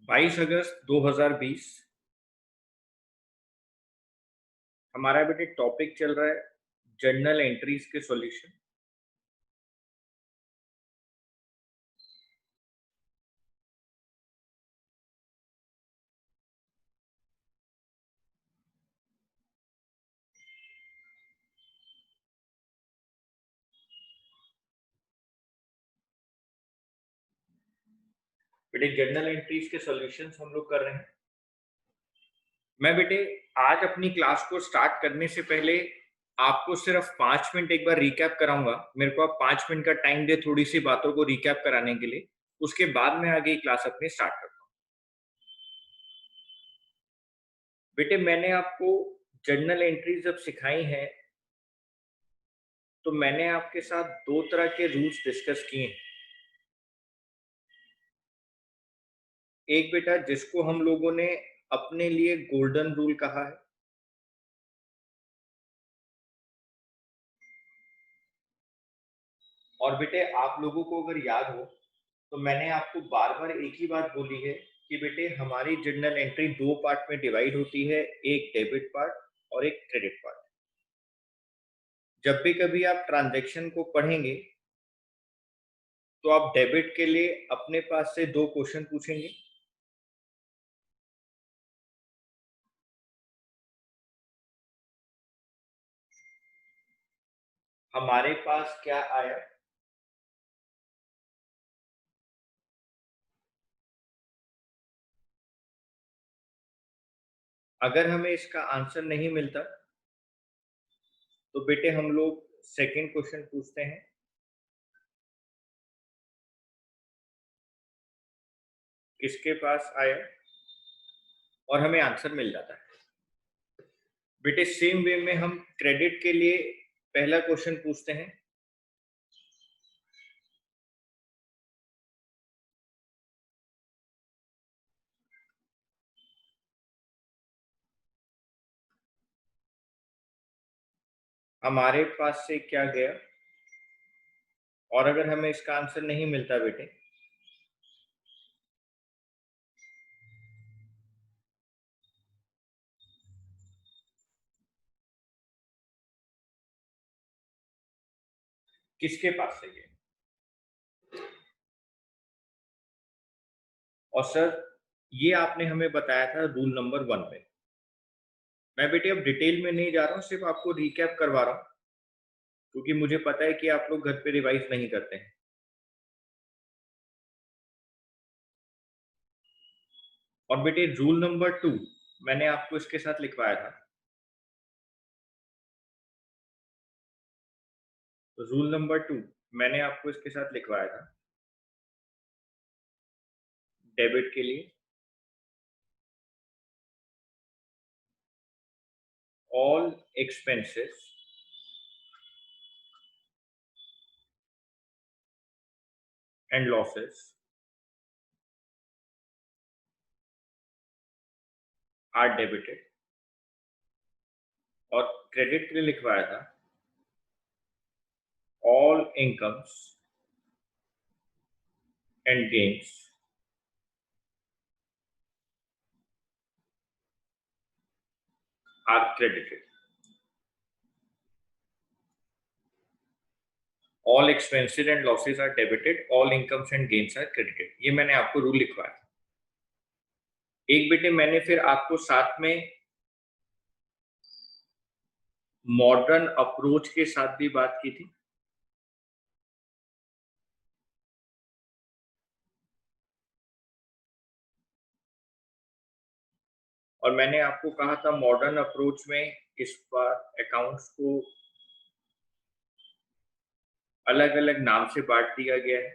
22 अगस्त 2020। हमारा बेटे टॉपिक चल रहा है जर्नल एंट्रीज के सॉल्यूशन। बेटे जर्नल एंट्रीज के सॉल्यूशंस हम लोग कर रहे हैं। मैं बेटे आज अपनी क्लास को स्टार्ट करने से पहले आपको सिर्फ 5 मिनट एक बार रिकैप कराऊंगा। मेरे को आप 5 मिनट का टाइम दे थोड़ी सी बातों को रिकैप कराने के लिए। उसके बाद मैं आगे क्लास अपनी स्टार्ट करता हूँ। बेटे मैंने आपको जर्नल एंट्रीज जब सिखाई है तो मैंने आपके साथ दो तरह के रूल्स डिस्कस किए हैं। एक बेटा जिसको हम लोगों ने अपने लिए गोल्डन रूल कहा है, और बेटे आप लोगों को अगर याद हो तो मैंने आपको बार बार एक ही बात बोली है कि बेटे हमारी जर्नल एंट्री दो पार्ट में डिवाइड होती है, एक डेबिट पार्ट और एक क्रेडिट पार्ट। जब भी कभी आप ट्रांजैक्शन को पढ़ेंगे तो आप डेबिट के लिए अपने पास से दो क्वेश्चन पूछेंगे। हमारे पास क्या आया, अगर हमें इसका आंसर नहीं मिलता तो बेटे हम लोग सेकंड क्वेश्चन पूछते हैं। किसके पास आया और हमें आंसर मिल जाता है। बेटे सेम वे में हम क्रेडिट के लिए पहला क्वेश्चन पूछते हैं। हमारे पास से क्या गया, और अगर हमें इसका आंसर नहीं मिलता बेटे किसके पास से गया। और सर ये आपने हमें बताया था रूल नंबर 1 में। मैं बेटे अब डिटेल में नहीं जा रहा हूँ, सिर्फ आपको रिकैप करवा रहा हूँ क्योंकि मुझे पता है कि आप लोग घर पे रिवाइज नहीं करते हैं। और बेटे रूल नंबर 2 मैंने आपको इसके साथ लिखवाया था। रूल नंबर 2 मैंने आपको इसके साथ लिखवाया था डेबिट के लिए। All expenses and losses are debited. और क्रेडिट के लिए लिखवाया था all incomes and gains are credited. All expenses and losses are debited, all incomes and gains are credited। ये मैंने आपको रूल लिखवाया था। एक बेटे मैंने फिर आपको साथ में मॉडर्न अप्रोच के साथ भी बात की थी। और मैंने आपको कहा था मॉडर्न अप्रोच में इस बार अकाउंट्स को अलग अलग नाम से बांट दिया गया है।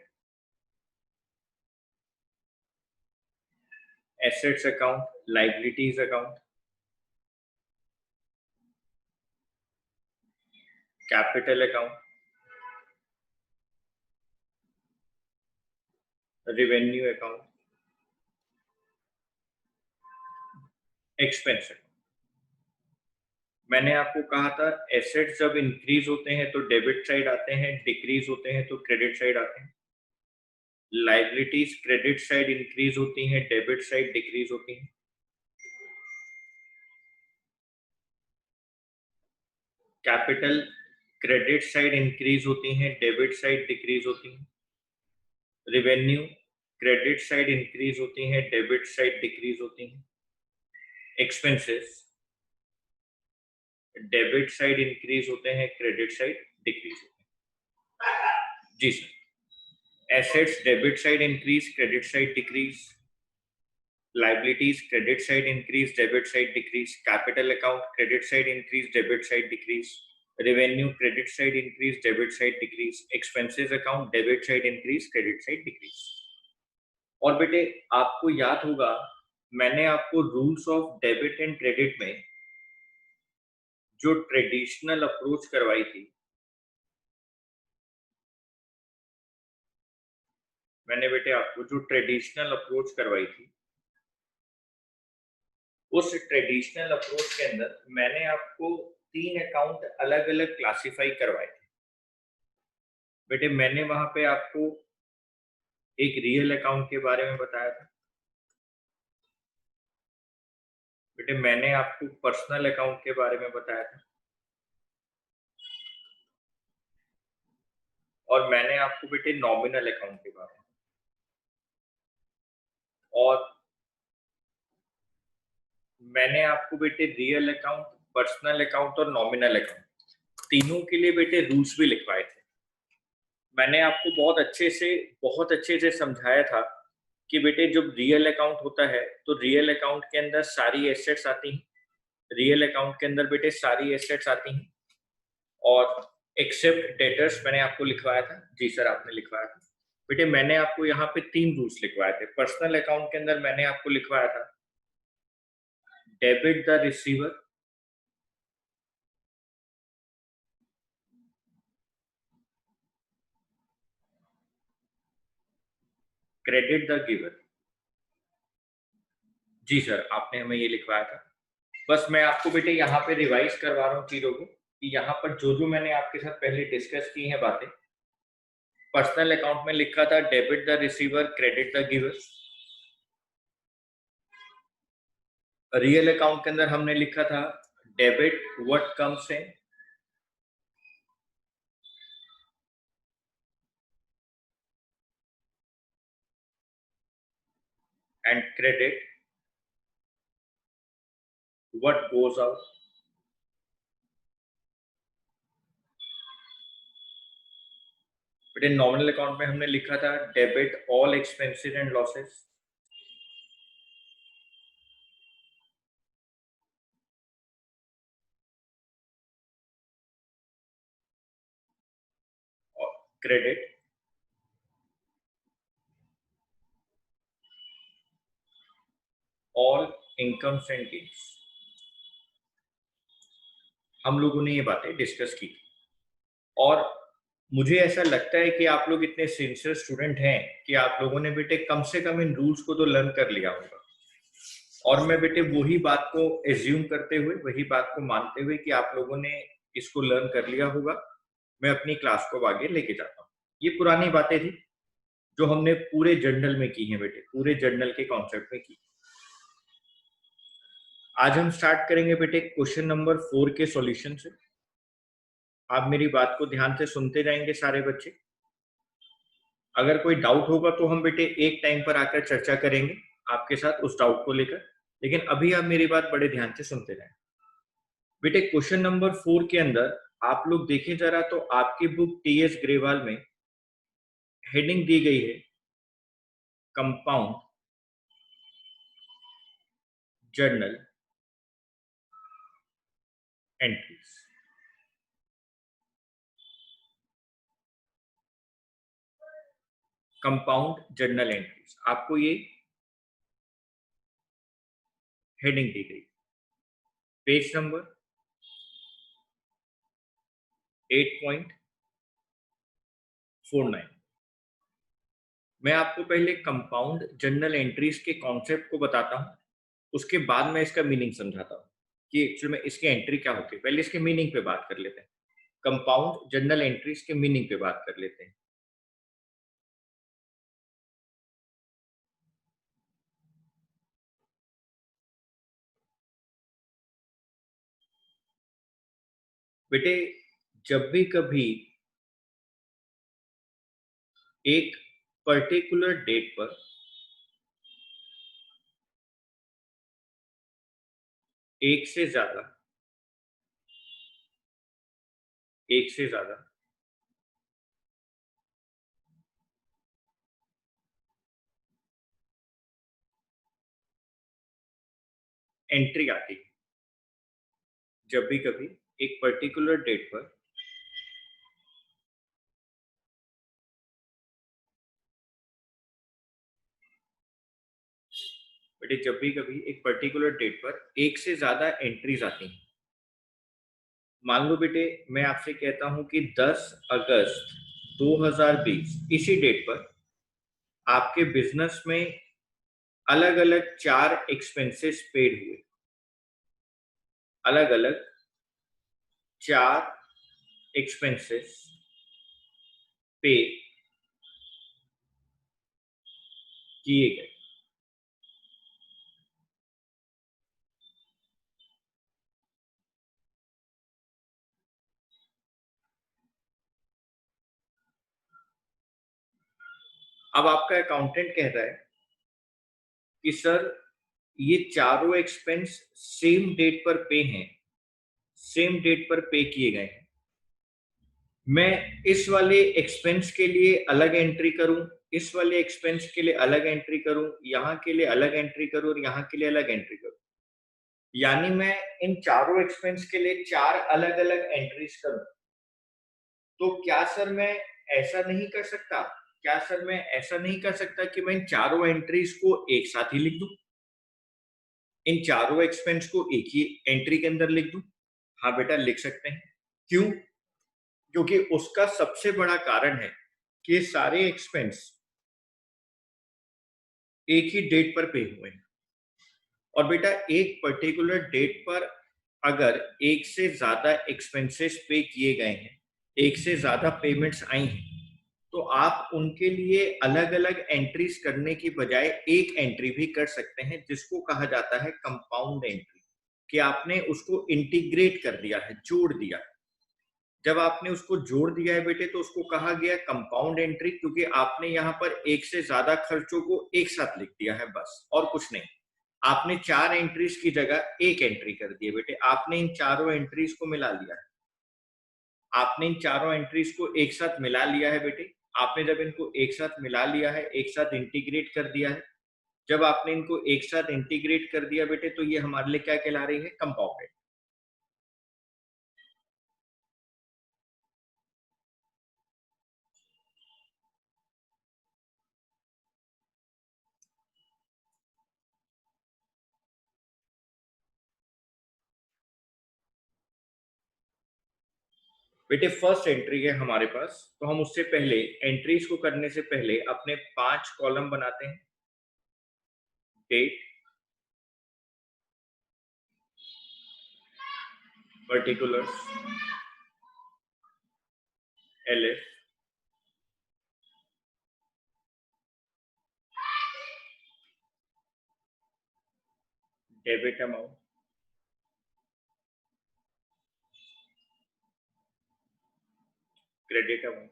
Assets account, liabilities account, capital account, revenue account, expense account. मैंने आपको कहा था एसेट्स जब इंक्रीज होते हैं तो डेबिट साइड आते हैं, डिक्रीज होते हैं तो क्रेडिट साइड आते हैं। लाइबिलिटीज क्रेडिट साइड इंक्रीज होती हैं, डेबिट साइड डिक्रीज होती हैं। कैपिटल क्रेडिट साइड इंक्रीज होती हैं, डेबिट साइड डिक्रीज होती हैं। रेवेन्यू क्रेडिट साइड इंक्रीज होती हैं, डेबिट साइड डिक्रीज होती हैं। एक्सपेंसेस डेबिट साइड इंक्रीज होते हैं, क्रेडिट साइड डिक्रीज होते हैं। जी sir. Assets debit side increase, credit side decrease. Liabilities credit side increase, debit side decrease. Capital account credit side increase, debit side decrease. Revenue credit side increase, debit side decrease. Expenses account debit side increase, credit side decrease. और बेटे आपको याद होगा मैंने आपको rules of debit and credit में जो traditional approach करवाई थी, मैंने बेटे आपको जो ट्रेडिशनल अप्रोच करवाई थी, उस ट्रेडिशनल अप्रोच के अंदर मैंने आपको 3 अकाउंट अलग अलग क्लासिफाई करवाए थे। बेटे मैंने वहां पे आपको एक रियल अकाउंट के बारे में बताया था। बेटे मैंने आपको पर्सनल अकाउंट के बारे में बताया था। और मैंने आपको बेटे नॉमिनल अकाउंट के बारे में, और मैंने आपको बेटे रियल अकाउंट, पर्सनल अकाउंट और नॉमिनल अकाउंट तीनों के लिए बेटे रूल्स भी लिखवाए थे। मैंने आपको बहुत अच्छे से समझाया था कि बेटे जब रियल अकाउंट होता है तो रियल अकाउंट के अंदर सारी एसेट्स आती हैं, रियल अकाउंट के अंदर बेटे सारी एसेट्स आती हैं, और एक्सेप्ट डेटर्स मैंने आपको लिखवाया था। जी सर आपने लिखवाया था। बेटे मैंने आपको यहाँ पे 3 रूल्स लिखवाए थे। पर्सनल अकाउंट के अंदर मैंने आपको लिखवाया था debit the receiver, credit the giver. जी सर आपने हमें ये लिखवाया था। बस मैं आपको बेटे यहाँ पे रिवाइज करवा रहा हूँ चीजों को कि यहाँ पर जो जो मैंने आपके साथ पहले डिस्कस की हैं बातें। पर्सनल अकाउंट में लिखा था debit the receiver, credit the giver. Real account के अंदर हमने लिखा था debit what comes in and credit what goes out. बेटे नॉमिनल अकाउंट में हमने लिखा था debit all expenses and losses. और credit all incomes and gains. हम लोगों ने ये बातें डिस्कस की। और मुझे ऐसा लगता है कि आप लोग इतने सिंसियर स्टूडेंट हैं कि आप लोगों ने बेटे कम से कम इन रूल्स को तो लर्न कर लिया होगा। और मैं बेटे वही बात को एज्यूम करते हुए, वही बात को मानते हुए कि आप लोगों ने इसको लर्न कर लिया होगा, मैं अपनी क्लास को आगे लेके जाता हूँ। ये पुरानी बातें थी जो हमने पूरे जर्नल में की हैं बेटे, पूरे जर्नल के कॉन्सेप्ट में की। आज हम स्टार्ट करेंगे बेटे क्वेश्चन नंबर 4 के सॉल्यूशन से। आप मेरी बात को ध्यान से सुनते जाएंगे सारे बच्चे। अगर कोई डाउट होगा तो हम बेटे एक टाइम पर आकर चर्चा करेंगे आपके साथ उस डाउट को लेकर, लेकिन अभी आप मेरी बात बड़े ध्यान से सुनते रहें। बेटे क्वेश्चन नंबर 4 के अंदर आप लोग देखें जरा तो आपकी बुक टीएस ग्रेवाल में हेडिंग दी गई है compound journal entries. Compound journal entries आपको ये हेडिंग दी गई। Page number 8.49। मैं आपको पहले कंपाउंड जर्नल एंट्रीज के कॉन्सेप्ट को बताता हूं, उसके बाद मैं इसका मीनिंग समझाता हूं कि एक्चुअली में इसकी एंट्री क्या होती है। पहले इसके मीनिंग पे बात कर लेते हैं। कंपाउंड जर्नल एंट्रीज के मीनिंग पे बात कर लेते हैं। बेटे जब भी कभी एक पर्टिकुलर डेट पर एक से ज्यादा एक से ज्यादा एंट्री आती है, जब भी कभी एक पर्टिकुलर डेट पर बेटे जब भी कभी एक पर्टिकुलर डेट पर एक से ज्यादा एंट्रीज आती हैं। मान लो बेटे मैं आपसे कहता हूं कि 10 अगस्त 2020 इसी डेट पर आपके बिजनेस में अलग अलग 4 एक्सपेंसेस पेड हुए, अलग अलग 4 एक्सपेंसेस पे किए गए। अब आपका अकाउंटेंट कहता है कि सर ये चारों एक्सपेंस सेम डेट पर पे हैं, सेम डेट पर पे किए गए हैं। मैं इस वाले एक्सपेंस के लिए अलग एंट्री करूं, इस वाले एक्सपेंस के लिए अलग एंट्री करूं, यहाँ के लिए अलग एंट्री करूं और यहाँ के लिए अलग एंट्री करूं, यानी मैं इन चारों एक्सपेंस के लिए 4 अलग अलग एंट्रीज करूं। तो क्या सर मैं ऐसा नहीं कर सकता, क्या सर मैं ऐसा नहीं कर सकता कि मैं इन चारों एंट्रीज को एक साथ ही लिख दूं, इन चारों एक्सपेंस को एक ही एंट्री के अंदर लिख दूं? हाँ बेटा लिख सकते हैं। क्यों? क्योंकि उसका सबसे बड़ा कारण है कि सारे एक्सपेंस एक ही डेट पर पे हुए हैं। और बेटा एक पर्टिकुलर डेट पर अगर एक से ज्यादा एक्सपेंसेस पे किए गए हैं, एक से ज्यादा पेमेंट्स आई हैं, तो आप उनके लिए अलग अलग एंट्रीज करने की बजाय एक एंट्री भी कर सकते हैं, जिसको कहा जाता है कंपाउंड एंट्री, कि आपने उसको इंटीग्रेट कर दिया है, जोड़ दिया है। जब आपने उसको जोड़ दिया है बेटे तो उसको कहा गया कंपाउंड एंट्री, क्योंकि आपने यहाँ पर एक से ज्यादा खर्चों को एक साथ लिख दिया है, बस और कुछ नहीं। आपने 4 एंट्रीज की जगह एक एंट्री कर दी है बेटे, आपने इन चारों एंट्रीज को मिला लिया है, आपने इन चारों एंट्रीज को एक साथ मिला लिया है बेटे। आपने जब इनको एक साथ मिला लिया है, एक साथ इंटीग्रेट कर दिया है, जब आपने इनको एक साथ इंटीग्रेट कर दिया बेटे तो ये हमारे लिए क्या कहला रही है? कंपाउंड। बेटे फर्स्ट एंट्री है हमारे पास, तो हम उससे पहले एंट्रीज को करने से पहले अपने 5 कॉलम बनाते हैं। Date, particulars, LF, debit amount, credit amount.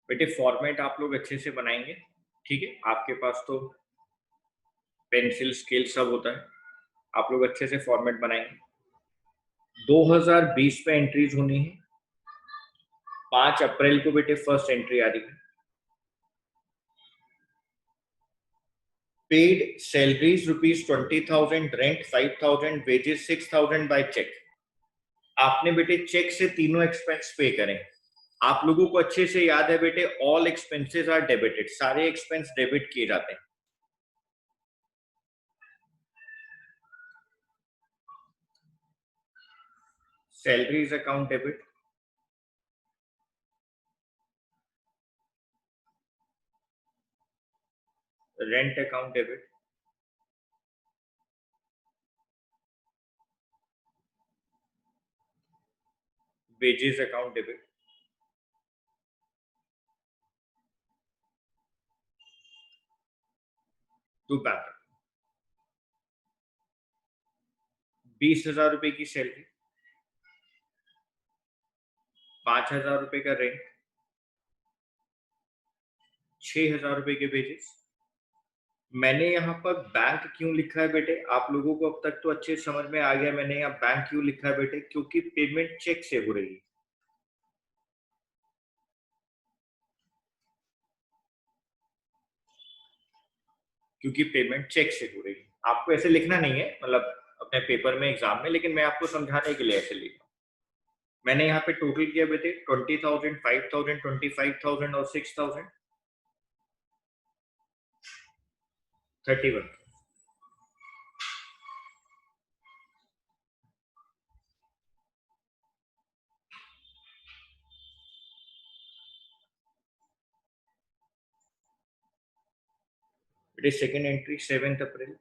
बेटे फॉर्मेट आप लोग अच्छे से बनाएंगे, ठीक है? आपके पास तो पेंसिल स्केल सब होता है, आप लोग अच्छे से फॉर्मेट बनाएंगे। 2020 पे एंट्रीज होनी है। 5 अप्रैल को बेटे फर्स्ट एंट्री आ रही है। Paid salaries ₹20,000, rent 5,000, wages 6,000 by cheque. आपने बेटे चेक से तीनों एक्सपेंस पे करें। आप लोगों को अच्छे से याद है बेटे, ऑल एक्सपेंसेस आर डेबिटेड, सारे एक्सपेंस डेबिट किए जाते हैं। Salaries account debit, rent account debit, wages account debit, to bank. 20,000 रुपए की सैलरी, 5,000 रुपए का रेंट, 6,000 रुपए के वेजेस। मैंने यहाँ पर बैंक क्यों लिखा है बेटे, आप लोगों को अब तक तो अच्छे समझ में आ गया मैंने यहाँ बैंक क्यों लिखा है बेटे, क्योंकि पेमेंट चेक से हो रही है। क्योंकि पेमेंट चेक से हो रही है। आपको ऐसे लिखना नहीं है, मतलब अपने पेपर में एग्जाम में, लेकिन मैं आपको समझाने के लिए ऐसे लिखा। मैंने यहाँ पे टोटल किया बेटे 20,000, 5,000, 25,000 और 6,000, 31। बेटे second entry 7th April,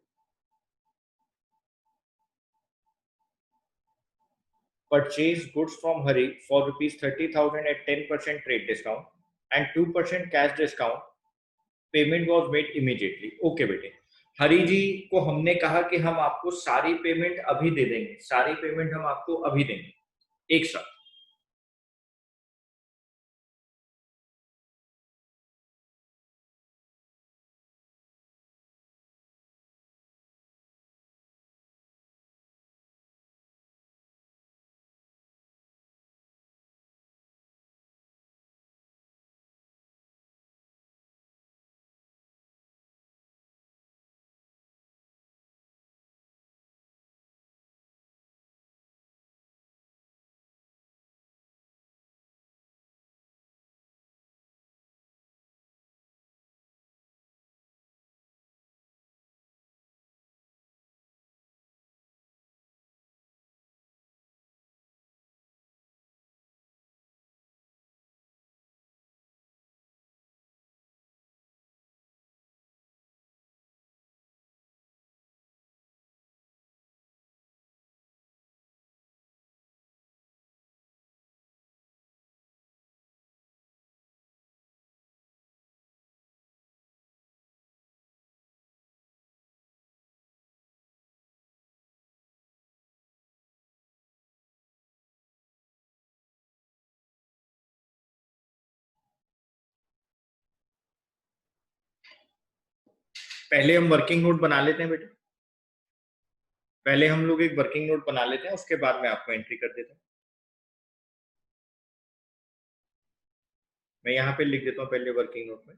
purchase goods from Hari for rupees 30,000 at 10% trade discount and 2% cash discount. Payment was made immediately. Okay बेटे, हरी जी को हमने कहा कि हम आपको सारी पेमेंट अभी दे देंगे, सारी पेमेंट हम आपको अभी देंगे एक साथ। पहले हम वर्किंग नोट बना लेते हैं बेटे, पहले हम लोग एक वर्किंग नोट बना लेते हैं, उसके बाद में आपको एंट्री कर देता हूँ। मैं यहाँ पे लिख देता हूँ पहले वर्किंग नोट में।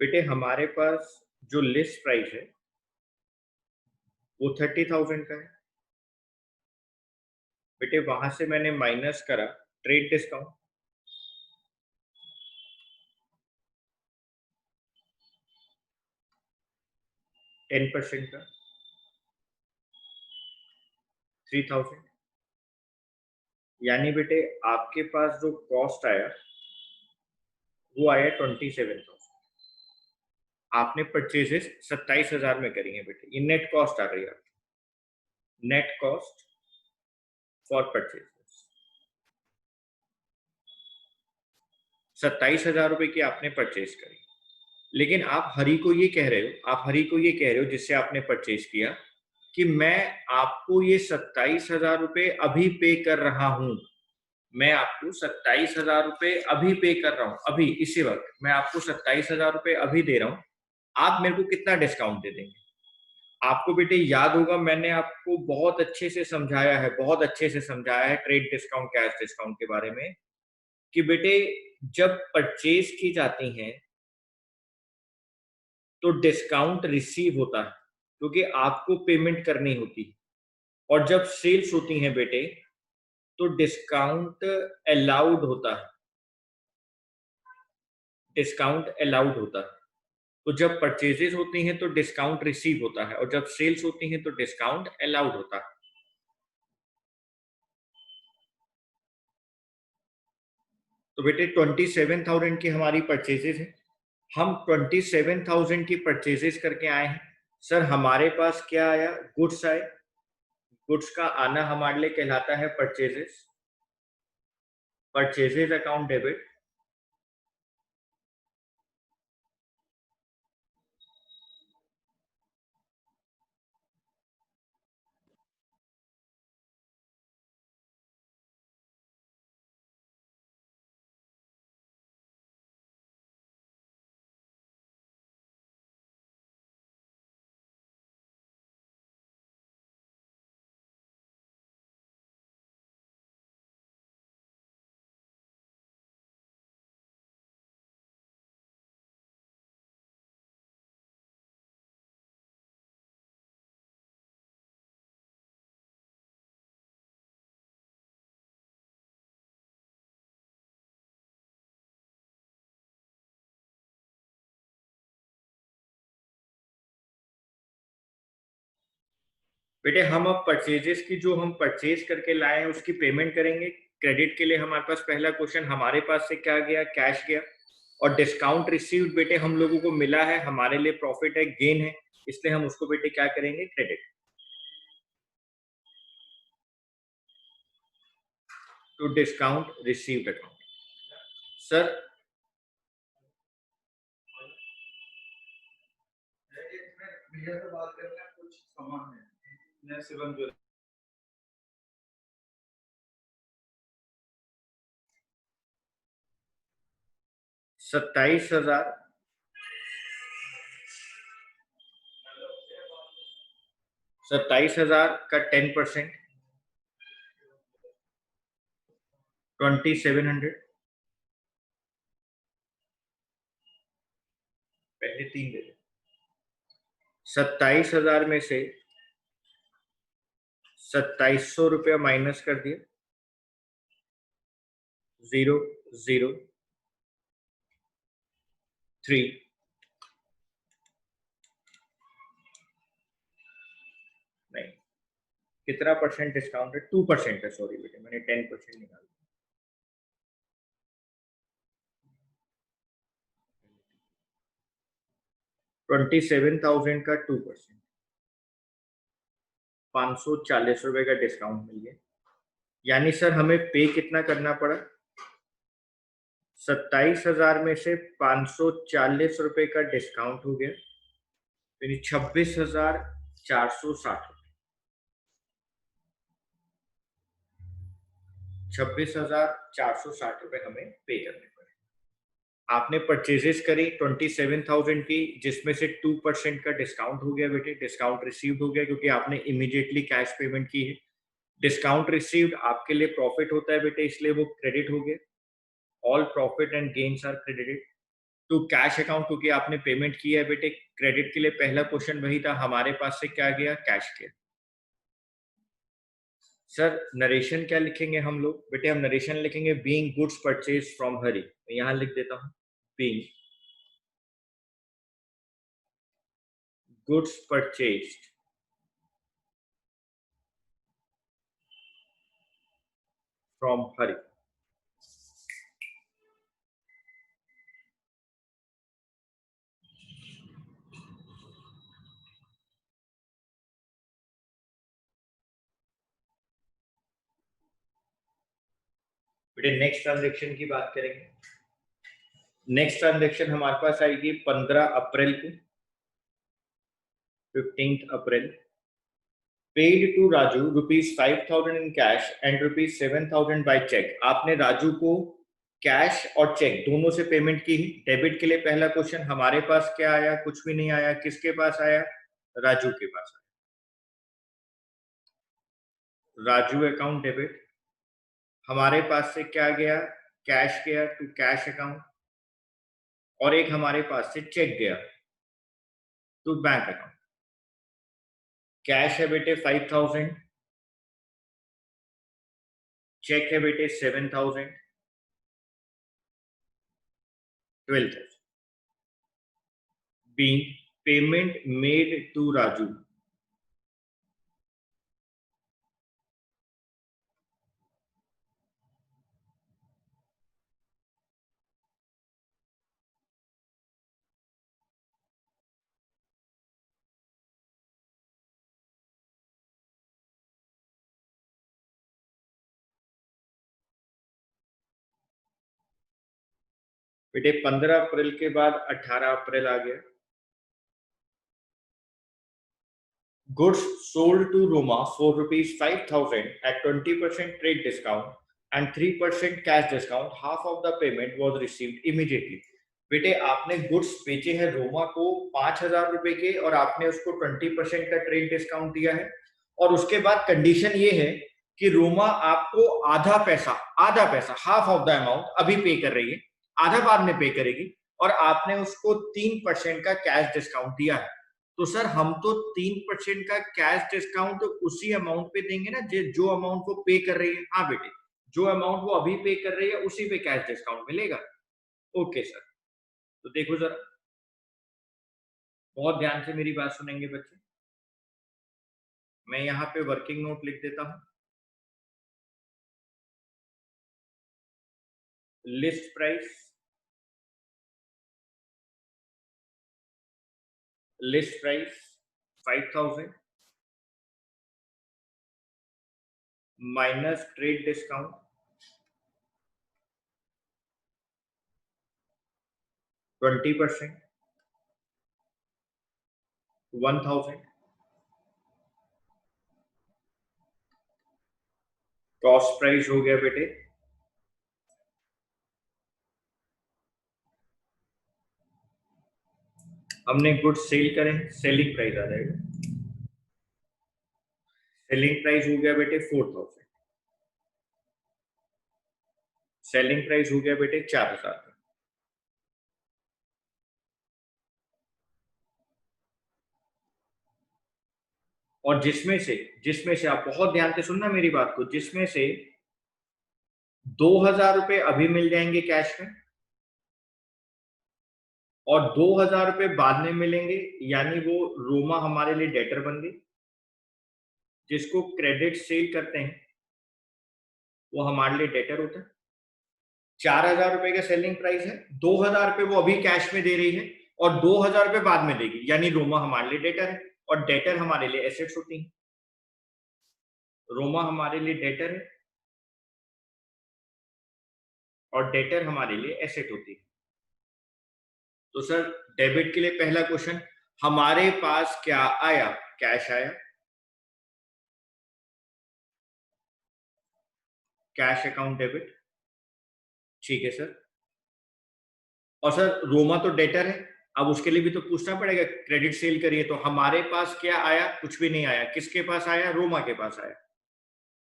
बेटे हमारे पास जो लिस्ट प्राइस है वो 30,000 का है। बेटे वहां से मैंने माइनस करा ट्रेड डिस्काउंट, 10% का 3,000, यानी बेटे आपके पास जो कॉस्ट आया वो आया 27,000। आपने परचेजेस 27,000 में करी है बेटे, ये नेट कॉस्ट आ रही है, नेट कॉस्ट फॉर परचेजेस 27,000 रुपए की आपने परचेज करी। लेकिन आप हरी को ये कह रहे हो, आप हरी को ये कह रहे हो जिससे आपने परचेज किया कि मैं आपको ये 27,000 रुपए अभी पे कर रहा हूं, मैं आपको 27,000 रुपए अभी पे कर रहा हूं, अभी इसी वक्त मैं आपको 27,000 रुपए अभी दे रहा हूं, आप मेरे को कितना डिस्काउंट दे देंगे। आपको बेटे याद होगा मैंने आपको बहुत अच्छे से समझाया है, बहुत अच्छे से समझाया है ट्रेड डिस्काउंट कैश डिस्काउंट के बारे में, कि बेटे जब परचेज की जाती हैं तो डिस्काउंट रिसीव होता है क्योंकि आपको पेमेंट करनी होती है, और जब सेल्स होती हैं बेटे तो डिस्काउंट अलाउड होता है, डिस्काउंट अलाउड होता है। तो जब परचेजेस होती हैं तो डिस्काउंट रिसीव होता है, और जब सेल्स होती हैं तो डिस्काउंट अलाउड होता है। तो बेटे 27,000 की हमारी परचेजेस है, हम 27,000 की परचेजेस करके आए हैं। सर हमारे पास क्या आया, गुड्स आए, गुड्स का आना हमारे लिए कहलाता है परचेजेस, परचेजेस अकाउंट डेबिट। बेटे हम अब परचेजेस की, जो हम परचेज करके लाए हैं उसकी पेमेंट करेंगे। क्रेडिट के लिए हमारे पास पहला क्वेश्चन, हमारे पास से क्या गया, कैश गया। और डिस्काउंट रिसीव्ड बेटे हम लोगों को मिला है, हमारे लिए प्रॉफिट है, गेन है, इसलिए हम उसको बेटे क्या करेंगे, credit to discount received account. Sir भैया से बात करना है, कुछ सामान है शिवम जो 27,000, 27,000 का 10%, 2700, पहले तीन दे दो। 27,000 में से 2700 रुपया माइनस कर दिया, 003। नहीं, कितना परसेंट डिस्काउंट है, 2% है, सॉरी बेटे मैंने 10% निकाला। 27,000 का 2%, 540 रुपए का डिस्काउंट मिल गया। यानी सर हमें पे कितना करना पड़ा, 27,000 में से 540 रुपए का डिस्काउंट हो गया, यानी 26,460, 26,460 रुपए हमें पे करने पड़े। आपने परचेजेस करी 27,000 की, जिसमें से 2% का डिस्काउंट हो गया बेटे, डिस्काउंट रिसीव्ड हो गया क्योंकि आपने इमीडिएटली कैश पेमेंट की है। डिस्काउंट रिसीव्ड आपके लिए प्रॉफिट होता है बेटे, इसलिए वो क्रेडिट हो गया। All profit and gains are credited to cash account, क्योंकि आपने पेमेंट की है बेटे। क्रेडिट के लिए पहला क्वेश्चन वही था, हमारे पास से क्या गया, कैश गया। सर नरेशन क्या लिखेंगे हम लोग, बेटे हम नरेशन लिखेंगे बीइंग गुड्स परचेज फ्रॉम हरी, मैं यहां लिख देता हूं, बीइंग गुड्स परचेज्ड फ्रॉम हरी। बेटे नेक्स्ट ट्रांजेक्शन की बात करेंगे। नेक्स्ट ट्रांजेक्शन हमारे पास आएगी 15 अप्रैल को, 15 April. Paid to Raju ₹5,000 in cash and ₹7,000 by cheque. आपने राजू को कैश और चेक दोनों से पेमेंट की। डेबिट के लिए पहला क्वेश्चन, हमारे पास क्या आया, कुछ भी नहीं आया, किसके पास आया, राजू के पास आया। राजू अकाउंट डेबिट, हमारे पास से क्या गया, कैश गया टू कैश अकाउंट, और एक हमारे पास से चेक गया टू बैंक अकाउंट। कैश है बेटे 5,000, चेक है बेटे 7,000, 12,000। being payment made to Raju, बेटे 15 अप्रैल के बाद 18 अप्रैल आ गया। Goods sold to Roma for rupees 5,000 at 20% trade discount and 3% cash discount. Half of the payment was received immediately. बेटे आपने गुड्स बेचे हैं रोमा को 5,000 रुपए के और आपने उसको 20% का ट्रेड डिस्काउंट दिया है और उसके बाद कंडीशन ये है कि रोमा आपको आधा पैसा हाफ ऑफ द अमाउंट अभी पे कर रही है, आधा बाद में पे करेगी और आपने उसको 3% का कैश डिस्काउंट दिया है। तो सर हम तो 3% का कैश डिस्काउंट उसी अमाउंट पे देंगे ना जो अमाउंट वो पे कर रही है। हाँ बेटे, जो अमाउंट वो अभी पे कर रही है उसी पे कैश डिस्काउंट मिलेगा। ओके सर, तो देखो जरा, बहुत ध्यान से मेरी बात सुनेंगे बच्चे। मैं यहाँ पे वर्किंग नोट लिख देता हूँ। List price, list price 5,000 minus trade discount 20% 1,000। Cost price हो गया बेटे, हमने गुड्स सेल करें, सेलिंग प्राइस आ जाएगा। सेलिंग प्राइस हो गया बेटे 4,000, सेलिंग प्राइस हो गया बेटे 4,000। और जिसमें से आप बहुत ध्यान से सुनना मेरी बात को, जिसमें से 2,000 रुपए अभी मिल जाएंगे कैश में और 2,000 रुपए बाद में मिलेंगे, यानी वो रोमा हमारे लिए डेटर बन गई। जिसको क्रेडिट सेल करते हैं वो हमारे लिए डेटर होता है। 4,000 रुपए का सेलिंग प्राइस है, 2,000 रुपए वो अभी कैश में दे रही है और 2,000 रुपए बाद में देगी, यानी रोमा हमारे लिए डेटर है और डेटर हमारे लिए एसेट्स होती है। रोमा हमारे लिए डेटर है और डेटर हमारे लिए एसेट होती है। तो सर डेबिट के लिए पहला क्वेश्चन, हमारे पास क्या आया? कैश आया, कैश अकाउंट डेबिट। ठीक है सर। और सर रोमा तो डेटर है, अब उसके लिए भी तो पूछना पड़ेगा, क्रेडिट सेल करिए तो हमारे पास क्या आया? कुछ भी नहीं आया। किसके पास आया? रोमा के पास आया।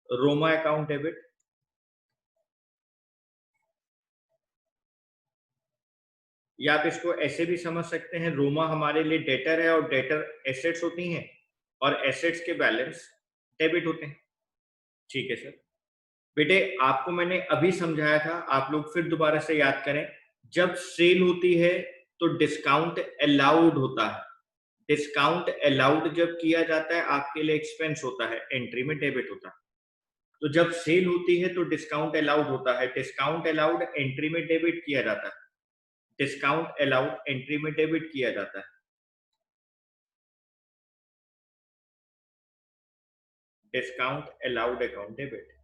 Roma account debit. या आप इसको ऐसे भी समझ सकते हैं, रोमा हमारे लिए डेटर है और डेटर एसेट्स होती हैं और एसेट्स के बैलेंस डेबिट होते हैं। ठीक है सर। बेटे आपको मैंने अभी समझाया था, आप लोग फिर दोबारा से याद करें। जब सेल होती है तो डिस्काउंट अलाउड होता है। डिस्काउंट अलाउड जब किया जाता है आपके लिए एक्सपेंस होता है, एंट्री में डेबिट होता है। तो जब सेल होती है तो डिस्काउंट अलाउड होता है, डिस्काउंट अलाउड एंट्री में डेबिट किया जाता है। डिस्काउंट अलाउड एंट्री में डेबिट किया जाता है। Discount allowed account debit.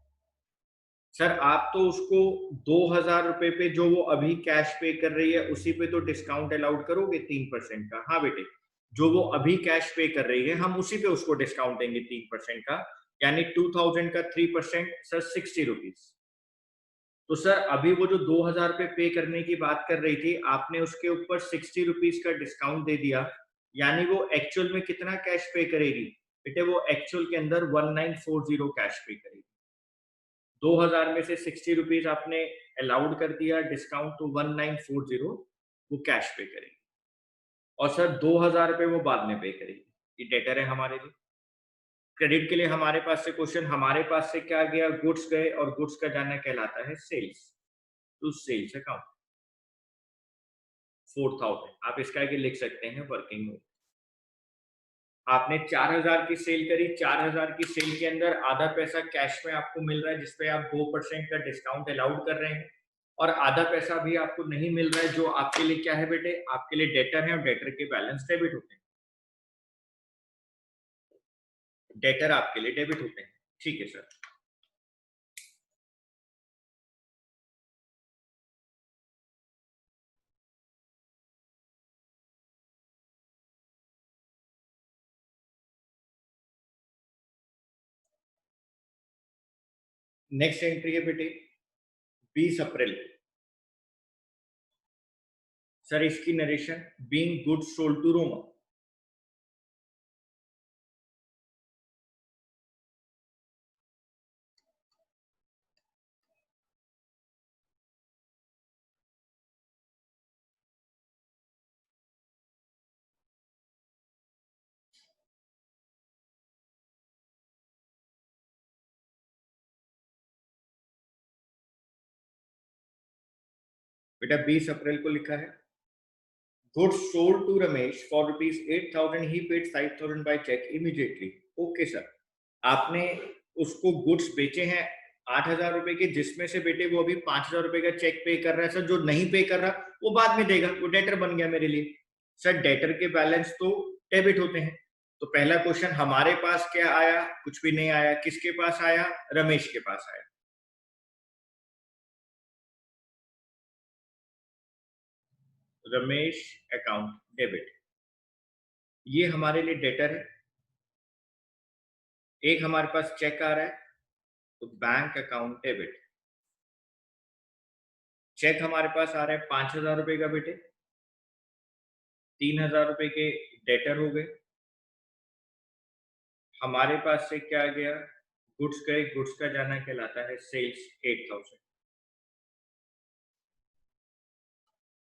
Sir आप तो उसको 2,000 रुपए पे जो वो अभी कैश पे कर रही है उसी पे तो डिस्काउंट अलाउड करोगे 3% का। हाँ बेटे, जो वो अभी कैश पे कर रही है हम उसी पे उसको डिस्काउंट देंगे 3% का, यानी 2,000 का 3% सर 60 रुपीज। तो सर अभी वो जो 2,000 रुपए पे करने की बात कर रही थी, आपने उसके ऊपर 60 रुपीज का डिस्काउंट दे दिया, यानी वो एक्चुअल में कितना कैश पे करेगी? बेटे वो एक्चुअल के अंदर 1940 कैश पे करेगी। 2,000 में से 60 रुपीज आपने अलाउड कर दिया डिस्काउंट, तो 1940 वो कैश पे करेगी और सर 2,000 रुपए वो बाद में पे करेगी। ये डेटर है हमारे लिए। क्रेडिट के लिए हमारे पास से क्वेश्चन, हमारे पास से क्या गया? गुड्स गए और गुड्स का जाना कहलाता है सेल्स। टू सेल्स अकाउंट 4,000, आप इसका आगे लिख सकते हैं वर्किंग नोट। आपने 4,000 की सेल करी, 4,000 की सेल के अंदर आधा पैसा कैश में आपको मिल रहा है जिसपे आप 2% का डिस्काउंट अलाउड कर रहे हैं और आधा पैसा भी आपको नहीं मिल रहा है, जो आपके लिए क्या है बेटे? आपके लिए डेटर है और डेटर के बैलेंस डेबिट होते हैं। डेटर आपके लिए डेबिट होते हैं। ठीक है सर। नेक्स्ट एंट्री है बेटे 20 अप्रैल। सर इसकी narration being goods sold to Roma. बेटा 20 अप्रैल को लिखा है goods sold to Ramesh for ₹8,000 ही पेड 5,000 by cheque immediately. Okay sir, आपने उसको गुड्स बेचे हैं 8,000 रुपए के, जिसमें से बेटे वो अभी 5,000 रुपए का चेक पे कर रहा है सर। जो नहीं पे कर रहा वो बाद में देगा, वो डेटर बन गया मेरे लिए। सर डेटर के बैलेंस तो डेबिट होते हैं। तो पहला क्वेश्चन हमारे पास क्या आया? कुछ भी नहीं आया। किसके पास आया? रमेश के पास आया। रमेश अकाउंट डेबिट, ये हमारे लिए डेटर है। एक हमारे पास चेक आ रहा है, तो बैंक अकाउंट डेबिट। चेक हमारे पास आ रहा है 5,000 रुपए का बेटे, 3,000 रुपए के डेटर हो गए। हमारे पास से क्या गया? गुड्स गए, गुड्स का जाना कहलाता है sales 8,000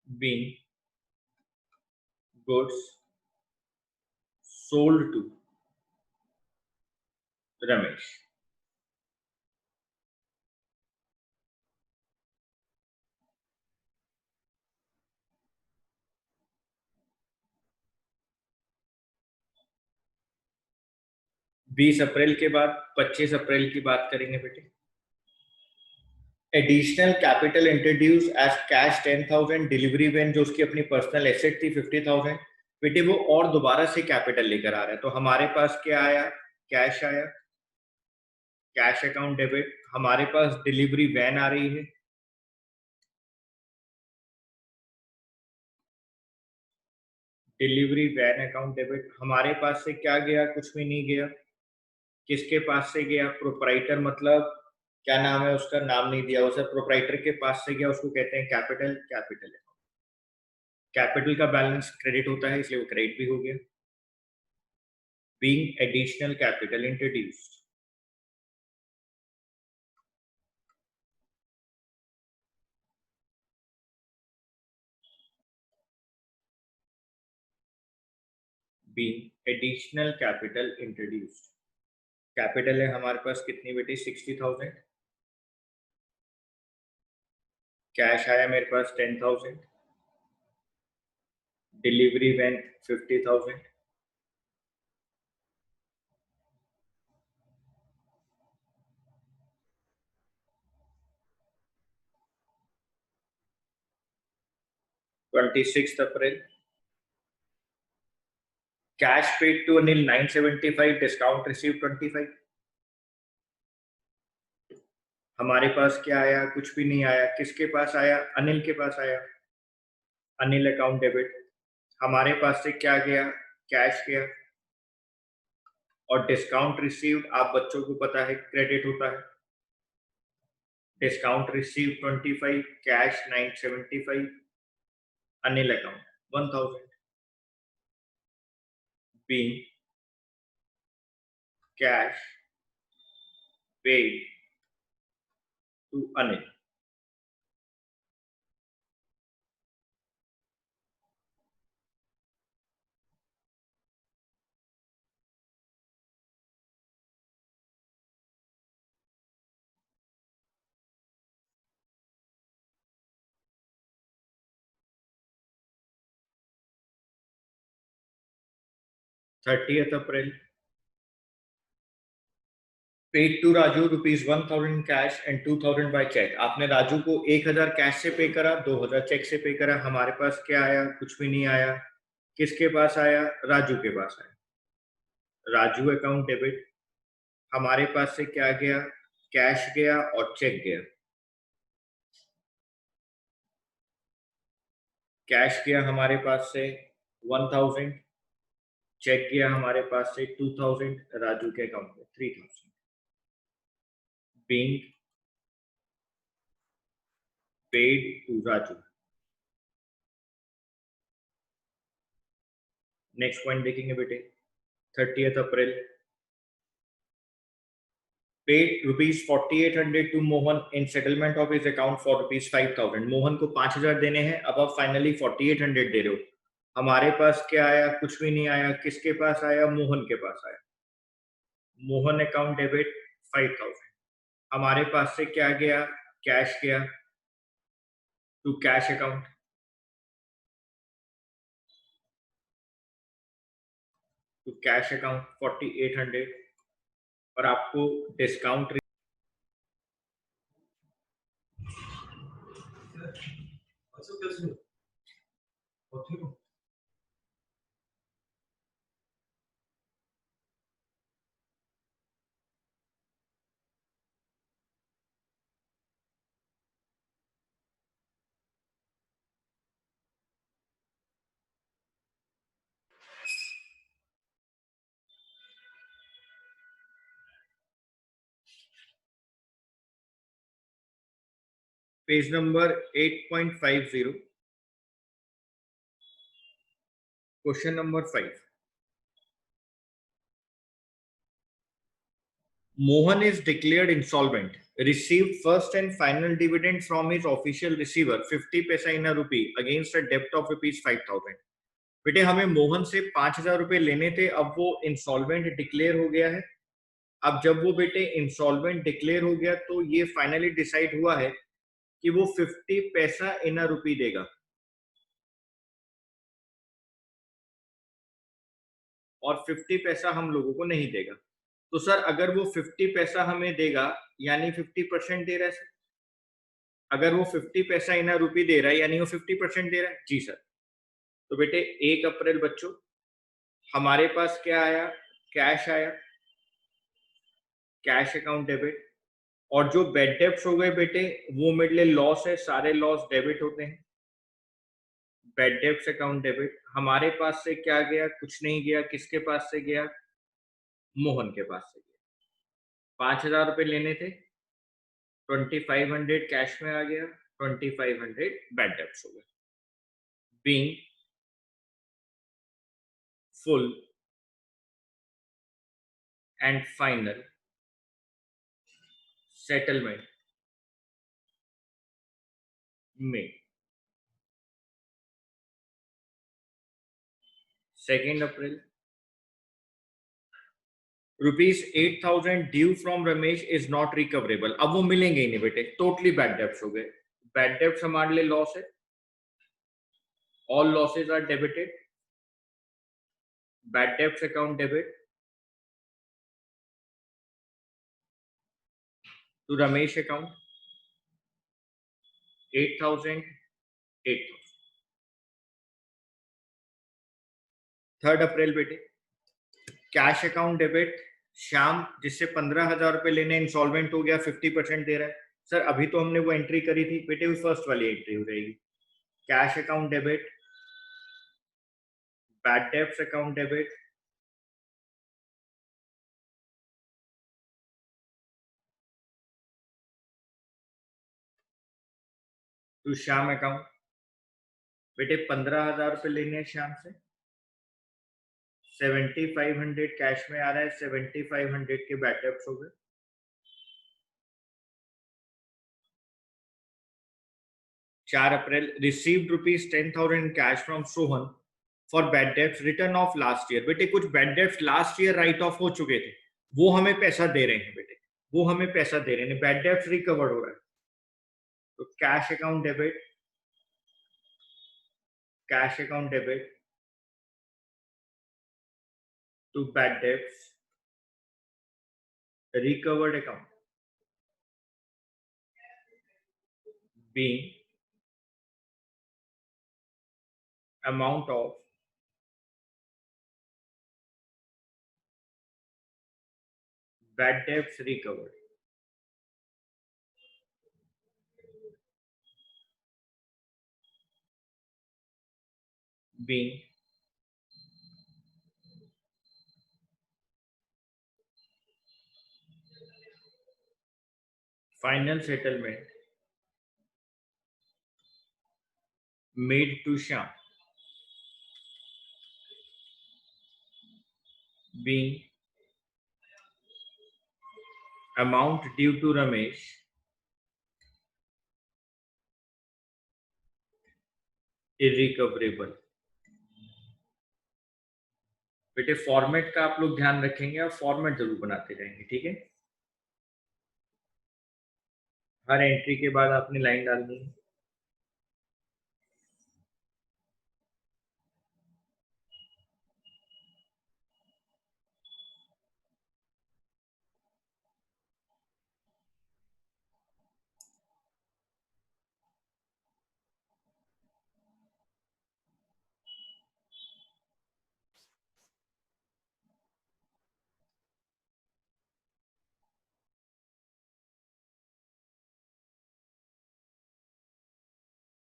being goods sold to Ramesh. बीस अप्रैल के बाद 25 अप्रैल की बात करेंगे बेटे। Additional capital introduce as cash 10,000, delivery van जो उसकी अपनी पर्सनल एसेट थी 50,000, बेटे वो और दोबारा से कैपिटल लेकर आ रहा है। तो हमारे पास क्या आया? कैश आया, कैश अकाउंट डेबिट। हमारे पास डिलीवरी वैन आ रही है, डिलीवरी वैन अकाउंट डेबिट। हमारे पास से क्या गया? कुछ भी नहीं गया। किसके पास से गया? प्रोपराइटर, मतलब क्या नाम है उसका? नाम नहीं दिया हुआ सर। प्रोपराइटर के पास से गया, उसको कहते हैं कैपिटल। कैपिटल कैपिटल का बैलेंस क्रेडिट होता है, इसलिए वो क्रेडिट भी हो गया। Being additional capital introduced, being additional capital introduced. Capital है हमारे पास कितनी बेटी? 60,000। कैश आया मेरे पास 10,000, delivery van 50,000, 26 April cash paid to Anil 975, discount receive 25। हमारे पास क्या आया? कुछ भी नहीं आया। किसके पास आया? अनिल के पास आया, अनिल अकाउंट डेबिट। हमारे पास से क्या गया? कैश गया। और डिस्काउंट रिसीव्ड आप बच्चों को पता है क्रेडिट होता है। Discount receive 25, cash 975, Anil account 1,000 being cash paid to Anil. Thirtieth April paid to Raju ₹1,000 cash and 2,000 by cheque. आपने राजू को 1,000 कैश से पे करा, 2,000 चेक से पे करा। हमारे पास क्या आया? कुछ भी नहीं आया। किसके पास आया? राजू के पास आया, राजू अकाउंट डेबिट। हमारे पास से क्या गया? कैश गया और चेक गया। कैश गया हमारे पास से 1,000, चेक गया हमारे पास से 2,000, राजू के अकाउंट में 3,000 being paid to Raju. Next point देखेंगे बेटे, 30th April, paid rupees 4800 to Mohan in settlement of his account for rupees 5000। Mohan को 5000 देने हैं, अब आप फाइनली 4800 दे रहे हो। हमारे पास क्या आया? कुछ भी नहीं आया। किसके पास आया? मोहन के पास आया। Mohan account debit 5000। हमारे पास से क्या गया? कैश गया to cash account, to cash account 4800, और आपको discount page number 8.50, question number 5। Mohan is declared insolvent, received first and final dividend from his official receiver 50 पैसा in a rupee against a debt of rupees 5000। बेटे हमें मोहन से 5000 रुपए लेने थे, अब वो इंसॉल्वेंट डिक्लेयर हो गया है। अब जब वो बेटे इंसॉल्वेंट डिक्लेयर हो गया तो ये फाइनली डिसाइड हुआ है कि वो 50 पैसा इन अ रुपी देगा, और 50 पैसा हम लोगों को नहीं देगा। तो सर अगर वो 50 पैसा हमें देगा यानी 50% दे रहा है सर। अगर वो 50 पैसा इन रुपी दे रहा है यानी वो 50% दे रहा है। जी सर। तो बेटे 1 अप्रैल बच्चों हमारे पास क्या आया? कैश आया, कैश अकाउंट डेबिट, और जो बैड डेब्ट्स हो गए बेटे वो मेरे लिए लॉस है, सारे लॉस डेबिट होते हैं। बैड डेब्ट्स अकाउंट डेबिट, हमारे पास से क्या गया? कुछ नहीं गया। किसके पास से गया? मोहन के पास से गया। 5000 रुपए लेने थे, 2500 कैश में आ गया, 2500 बैड डेब्ट्स हो गए। Being full and final settlement made। 2nd April, ₹8000 due from Ramesh is not recoverable. अब वो मिलेंगे ही नहीं बेटे, टोटली बैड डेब्ट्स हो गए। बैड डेब्ट्स हमारे लिए लॉस है, all losses are debited, bad debts account debit to Ramesh account 8000, 8000। 3rd April बेटे, कैश अकाउंट डेबिट श्याम, जिससे 15,000 रुपए लेने, इंसॉल्वेंट हो गया, 50% दे रहा है। सर अभी तो हमने वो एंट्री करी थी बेटे, वो फर्स्ट वाली एंट्री हो जाएगी। Cash account debit, bad debts account debit to Shyam account. बेटे 15,000 रुपए लेने हैं श्याम से, 7500 कैश में आ रहा है, 7500 के बैड डेब्ट्स हो गए। 4 April, received ₹10,000 cash from Sohan for bad debts return of last year. बेटे कुछ bad debts last year write off हो चुके थे, वो हमें पैसा दे रहे हैं बेटे, वो हमें पैसा दे रहे हैं, बैड डेब्ट्स रिकवर्ड हो रहा है। तो cash account debit, cash account debit to bad debts recovered account being amount of bad debts recovered being final settlement made to Shyam being amount due to Ramesh irrecoverable। बेटे फॉर्मेट का आप लोग ध्यान रखेंगे और फॉर्मेट जरूर बनाते रहेंगे, ठीक है। हर एंट्री के बाद आपने लाइन डालनी है।